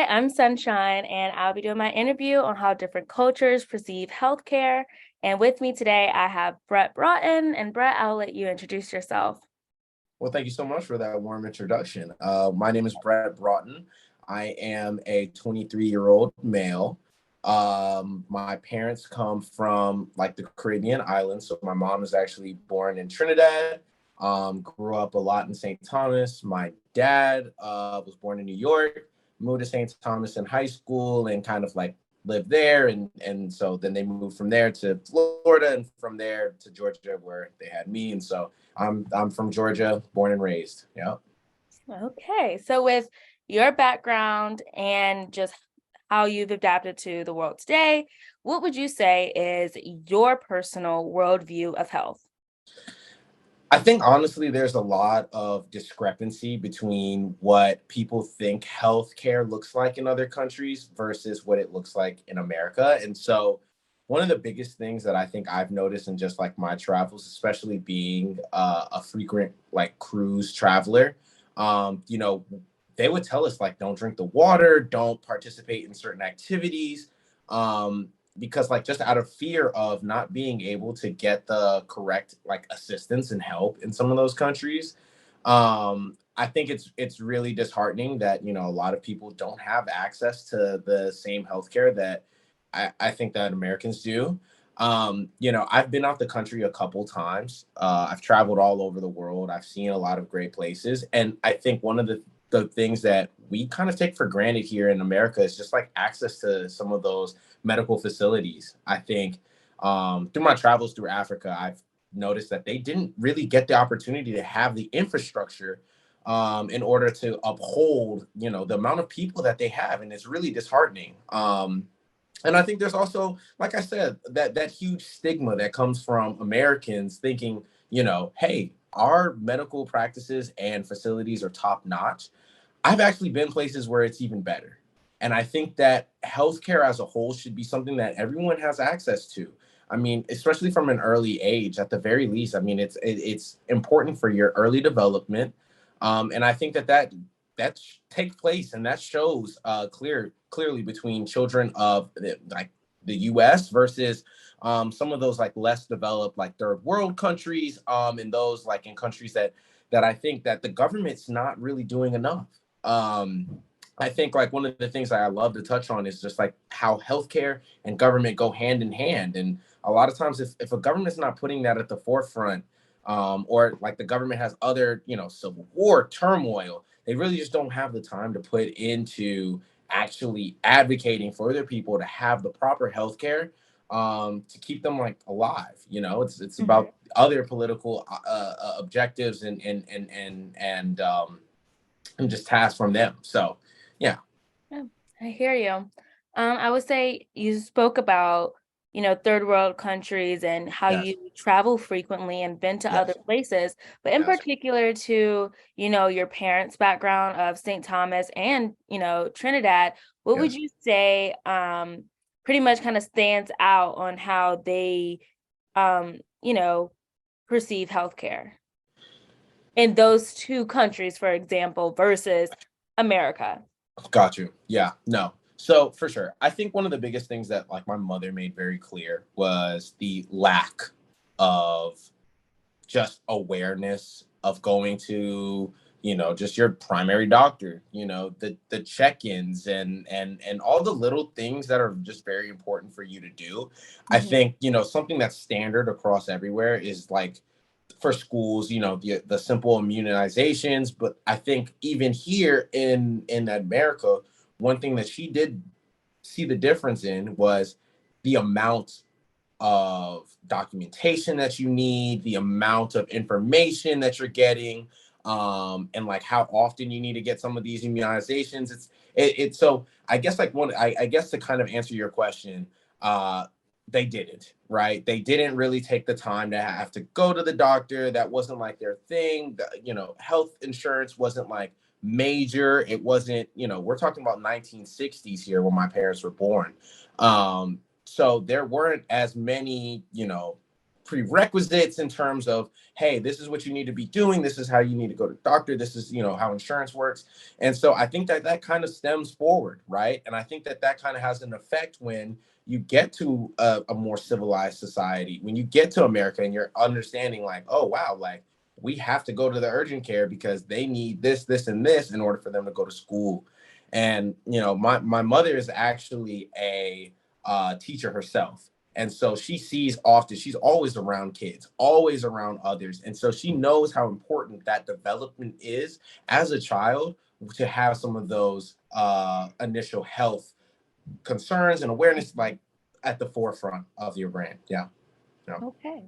I'm Sunshine, and I'll be doing my interview on how different cultures perceive healthcare. And with me today, I have Brett Broughton. And Brett, I'll let you introduce yourself. Well, thank you so much for that warm introduction. My name is Brett Broughton. I am a 23-year-old male. My parents come from like the Caribbean islands. So my mom is actually born in Trinidad, grew up a lot in St. Thomas. My dad was born in New York, moved to St. Thomas in high school and kind of like lived there. And so then they moved from there to Florida and from there to Georgia where they had me. And so I'm from Georgia, born and raised. Yeah. Okay, so with your background and just how you've adapted to the world today, what would you say is your personal worldview of health? I think honestly, there's a lot of discrepancy between what people think healthcare looks like in other countries versus what it looks like in America. And so, one of the biggest things that I think I've noticed in just like my travels, especially being a frequent like cruise traveler, you know, they would tell us like, don't drink the water, don't participate in certain activities. Because like just out of fear of not being able to get the correct like assistance and help in some of those countries. I think it's really disheartening that a lot of people don't have access to the same healthcare that I think that Americans do. I've been out the country a couple times. I've traveled all over the world. I've seen a lot of great places, and I think one of the things that we kind of take for granted here in America is just like access to some of those medical facilities. I think through my travels through Africa, I've noticed that they didn't really get the opportunity to have the infrastructure in order to uphold, the amount of people that they have, and it's really disheartening. And I think there's also, like I said, that huge stigma that comes from Americans thinking, hey, our medical practices and facilities are top notch. I've actually been places where it's even better. And I think that healthcare as a whole should be something that everyone has access to. I mean, especially from an early age, at the very least. I mean, it's important for your early development, and I think that takes place and that shows clearly between children of like the U.S. versus some of those like less developed like third world countries, and those like in countries that I think that the government's not really doing enough. Um, I think like one of the things that I love to touch on is just like how healthcare and government go hand in hand. And a lot of times, if a government's not putting that at the forefront, or like the government has other, civil war, turmoil, they really just don't have the time to put into actually advocating for their people to have the proper healthcare to keep them like alive. It's Mhm. about other political objectives and just tasks from them. So, yeah. Yeah, I hear you. I would say you spoke about, third world countries and how Yes. you travel frequently and been to other Yes. places, but in Yes. particular to, your parents' background of St. Thomas and, Trinidad, what would Yes. you say pretty much kind of stands out on how they um, you know, perceive healthcare in those two countries, for example, versus America? Got you. Yeah. No. So for sure, I think one of the biggest things that like my mother made very clear was the lack of just awareness of going to just your primary doctor, the check-ins and all the little things that are just very important for you to do. I Mhm. think something that's standard across everywhere is like for schools, the simple immunizations. But I think even here in America, one thing that she did see the difference in was the amount of documentation that you need, the amount of information that you're getting, and like how often you need to get some of these immunizations. It's so I guess like I guess to kind of answer your question, they didn't, right? They didn't really take the time to have to go to the doctor. That wasn't like their thing. Health insurance wasn't like major. It wasn't, we're talking about 1960s here when my parents were born. So there weren't as many, prerequisites in terms of, hey, this is what you need to be doing, this is how you need to go to the doctor, this is, how insurance works. And so I think that that kind of stems forward, right? And I think that that kind of has an effect when you get to a more civilized society, when you get to America and you're understanding like, oh wow, like we have to go to the urgent care because they need this and this in order for them to go to school. And my mother is actually a teacher herself, and so she sees often, she's always around kids, always around others. And so she knows how important that development is as a child, to have some of those initial health concerns and awareness like at the forefront of your brand. Yeah. Yeah. Okay.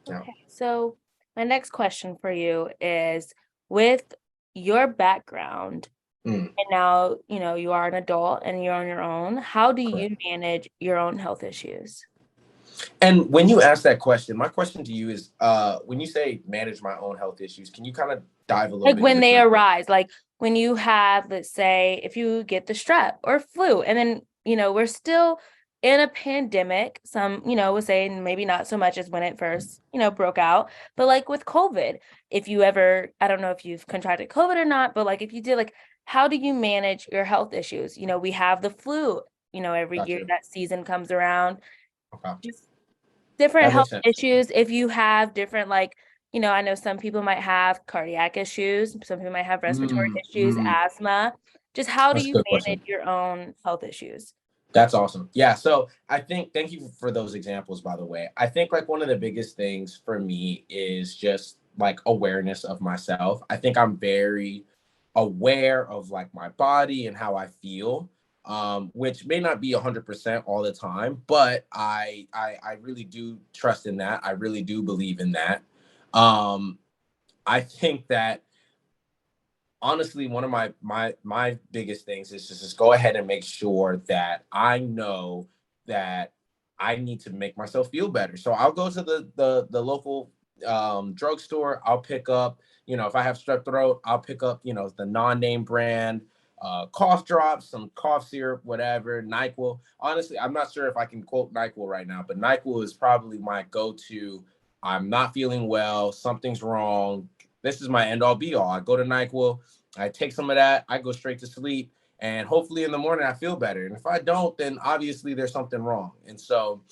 Yeah. Okay. So my next question for you is, with your background, Mm, and now, you are an adult and you're on your own, how do correct. you manage your own health issues? And when you ask that question, my question to you is, when you say manage my own health issues, can you kind of dive a little Like bit when they into? arise, like when you have, let's say, if you get the strep or flu, and then, we're still in a pandemic, some, would say maybe not so much as when it first, broke out, but like with COVID, if you ever, I don't know if you've contracted COVID or not, but like if you did, like, how do you manage your health issues? We have the flu, every year Gotcha. that season comes around, Okay. just different That health makes sense. issues. If you have different, like, I know some people might have cardiac issues, some people might have respiratory Mm, issues, mm, asthma. Just how do that's a you good manage question. your own health issues? That's awesome. Yeah. So I think, thank you for those examples, by the way. I think like one of the biggest things for me is just like awareness of myself. I think I'm very aware of like my body and how I feel, which may not be 100% all the time, but I really do trust in that. I really do believe in that. Um, I think that honestly, one of my biggest things is just go ahead and make sure that I know that I need to make myself feel better. So I'll go to the local drugstore. I'll pick up, if I have strep throat, I'll pick up, the non-name brand cough drops, some cough syrup, whatever, NyQuil. Honestly, I'm not sure if I can quote NyQuil right now, but NyQuil is probably my go-to. I'm not feeling well, something's wrong. This is my end all be all. I go to NyQuil, I take some of that, I go straight to sleep, and hopefully in the morning I feel better. And if I don't, then obviously there's something wrong. And so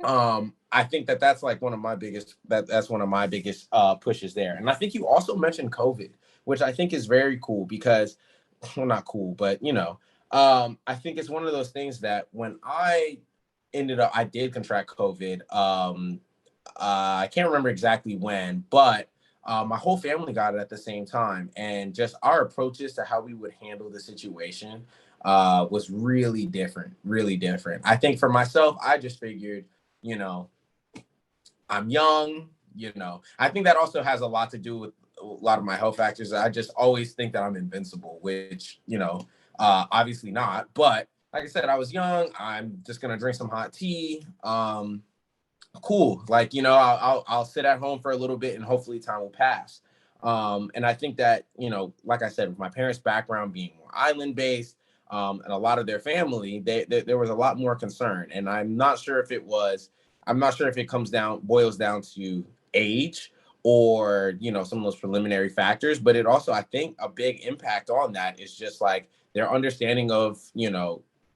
I think that that's like one of my biggest that's one of my biggest pushes there. And I think you also mentioned COVID, which I think is very cool because, well, not cool, but I think it's one of those things that when I did contract COVID. I can't remember exactly when, but my whole family got it at the same time, and just our approaches to how we would handle the situation was really different, really different. I think for myself, I just figured, you know, I'm young. I think that also has a lot to do with a lot of my health factors. I just always think that I'm invincible, which obviously not. But like I said, I was young. I'm just gonna drink some hot tea. Cool. Like, I'll sit at home for a little bit and hopefully time will pass. And I think that, like I said, with my parents' background being more island based, and a lot of their family, there was a lot more concern. And I'm not sure if it boils down to age or, some of those preliminary factors, but it also, I think a big impact on that is just like their understanding of,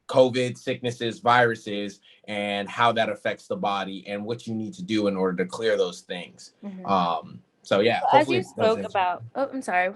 COVID, sicknesses, viruses, and how that affects the body and what you need to do in order to clear those things. Mhm. So yeah, As you hopefully those spoke answer. about, oh, I'm sorry.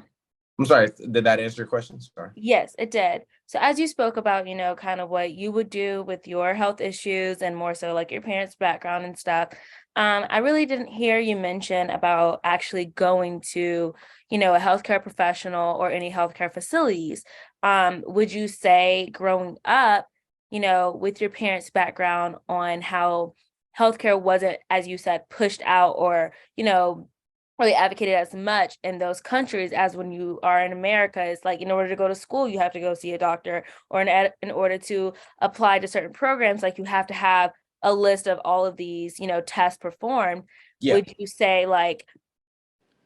I'm sorry, did that answer your question? Sorry. Yes, it did. So as you spoke about, kind of what you would do with your health issues and more so like your parents' background and stuff, I really didn't hear you mention about actually going to, a healthcare professional or any healthcare facilities. Would you say growing up, with your parents' background on how healthcare wasn't, as you said, pushed out or, really advocated as much in those countries as when you are in America? It's like in order to go to school, you have to go see a doctor, or in order to apply to certain programs, like you have to have a list of all of these, tests performed. Yeah. Would you say like,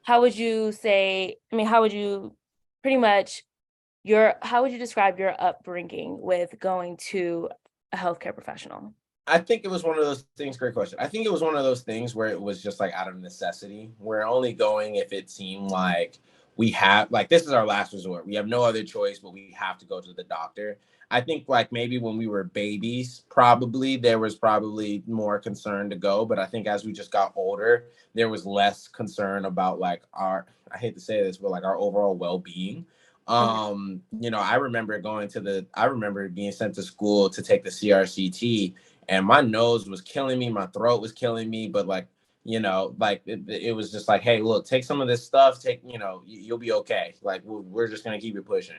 how would you say, I mean, how would you pretty much how would you describe your upbringing with going to a healthcare professional? I think it was one of those things. Great question. I think it was one of those things where it was just like out of necessity. We're only going if it seemed like we have, like, this is our last resort. We have no other choice, but we have to go to the doctor. I think like maybe when we were babies, probably there was probably more concern to go. But I think as we just got older, there was less concern about like our, I hate to say this, but like our overall well being. Mhm. I remember being sent to school to take the CRCT, and my nose was killing me, my throat was killing me, but like, like it was just like, hey, look, take some of this stuff, you'll be okay. Like we're just gonna keep it pushing.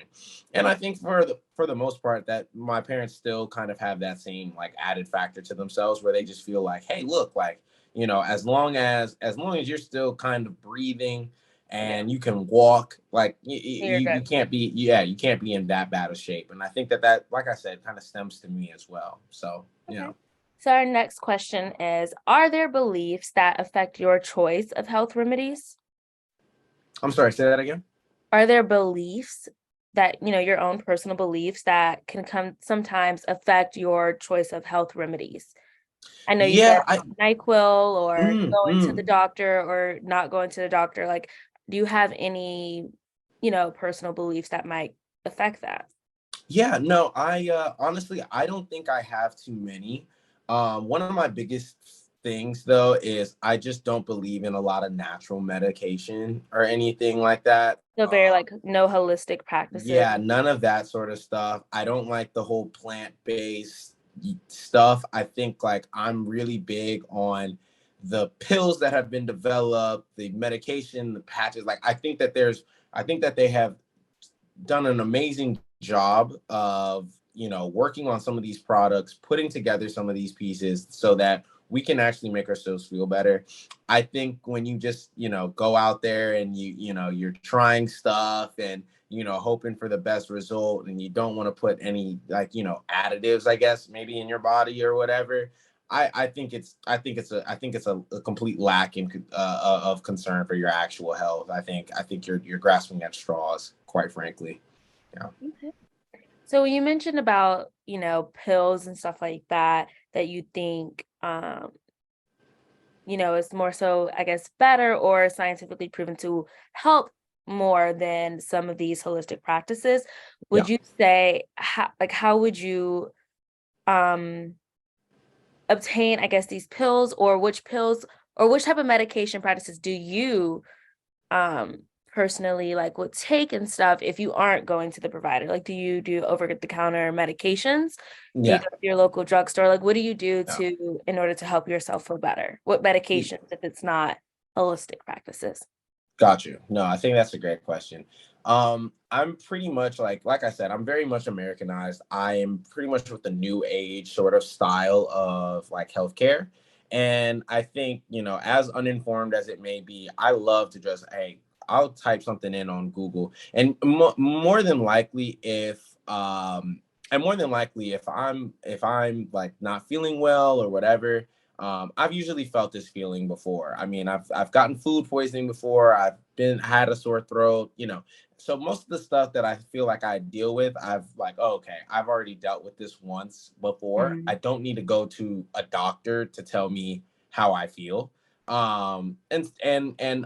And I think for the most part, that my parents still kind of have that same like added factor to themselves, where they just feel like, hey, look, like, as long as you're still kind of breathing Yeah, and you can walk, like you're you good. can't be, yeah, you can't be in that bad of shape. And I think that, like I said, kind of stems to me as well. So, Okay. So our next question is, are there beliefs that affect your choice of health remedies? I'm sorry, say that again. Are there beliefs that, your own personal beliefs that can come sometimes affect your choice of health remedies? I know you said Yeah, NyQuil or mm, going to the mm. doctor or not going to the doctor. Like, do you have any, personal beliefs that might affect that? Yeah, no, I honestly, I don't think I have too many. One of my biggest things though is I just don't believe in a lot of natural medication or anything like that. So very like no holistic practices. Yeah, none of that sort of stuff. I don't like the whole plant-based stuff. I think like I'm really big on the pills that have been developed, the medication, the patches. Like I think that they have done an amazing job of, working on some of these products, putting together some of these pieces so that we can actually make ourselves feel better. I think when you just, go out there and you're trying stuff and, hoping for the best result, and you don't want to put any, like, additives, I guess, maybe in your body or whatever. I think it's a complete lack of concern for your actual health. I think you're grasping at straws, quite frankly. Yeah. Okay. So you mentioned about, pills and stuff like that, that you think, is more so, I guess, better or scientifically proven to help more than some of these holistic practices. Yeah. Would you say how would you um obtain, I guess, these pills or which type of medication practices do you um personally like would take and stuff if you aren't going to the provider? Like, do you do over the counter medications? Do you Yeah. go to your local drugstore? Like, what do you do Yeah. to in order to help yourself feel better? What Y- medications if it's not holistic practices? Got you. No, I think that's a great question. I'm pretty much like I said, I'm very much Americanized. I am pretty much with the new age sort of style of like healthcare. And I think, as uninformed as it may be, I love to just, hey, I'll type something in on Google. And more than likely if I'm like not feeling well or whatever, I've usually felt this feeling before. I mean, I've gotten food poisoning before. I've been had a sore throat. So most of the stuff that I feel like I deal with, I've like, oh, okay, I've already dealt with this once before. I Mhm. don't need to go to a doctor to tell me how I feel. And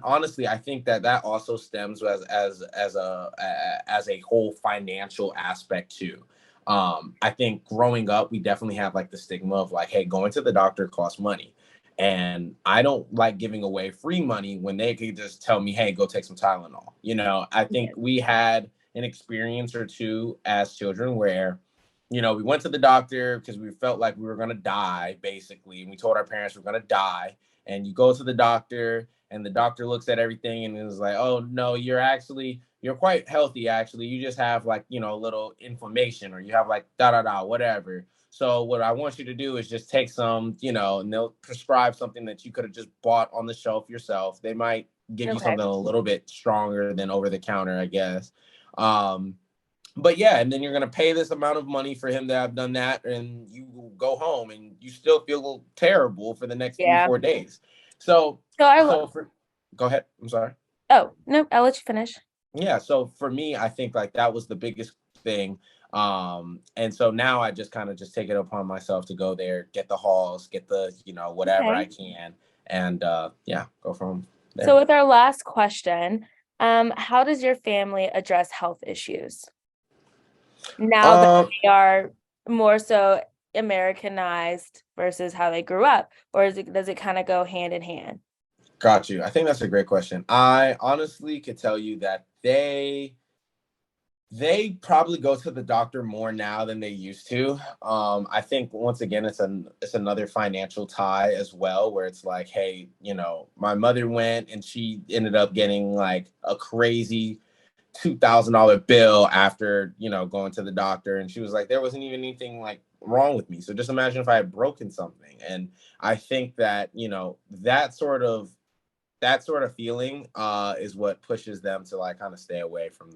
honestly, I think that also stems as a whole financial aspect too. I think growing up, we definitely have like the stigma of like, hey, going to the doctor costs money. And I don't like giving away free money when they could just tell me, hey, go take some Tylenol. I think Yeah. we had an experience or two as children where, we went to the doctor because we felt like we were going to die, basically. And we told our parents we're going to die. And you go to the doctor, and the doctor looks at everything and is like, oh, no, you're quite healthy, actually. You just have like, a little inflammation, or you have like da da da, whatever. So what I want you to do is just take some, and they'll prescribe something that you could have just bought on the shelf yourself. They might give you Okay. something a little bit stronger than over the counter, I guess. Um, but yeah, and then you're gonna pay this amount of money for him to have done that, and you will go home and you still feel terrible for the next three, Yeah. 4 days. So, So I will. so for go ahead. I'm sorry. Oh, no, I'll let you finish. Yeah, so for me, I think like that was the biggest thing. And so now I just kind of just take it upon myself to go there, get the halls, get the, whatever I Okay. can, and yeah, go from So there. with our last question, how does your family address health issues now that Um, they are more so Americanized versus how they grew up? Or does it kind of go hand in hand? got you. I think that's a great question. I honestly could tell you that they probably go to the doctor more now than they used to. I think once again, it's another financial tie as well, where it's like, hey, my mother went and she ended up getting like a crazy $2,000 bill after going to the doctor, and she was like, there wasn't even anything like wrong with me. So just imagine if I had broken something. And I think that that sort of feeling is what pushes them to like kind of stay away from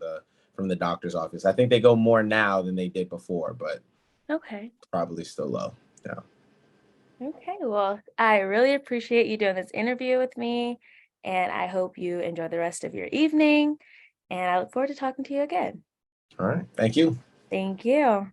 the doctor's office. I think they go more now than they did before, but Okay. probably still low. Yeah. Okay. Well, I really appreciate you doing this interview with me, and I hope you enjoy the rest of your evening. And I look forward to talking to you again. All right. Thank you. Thank you.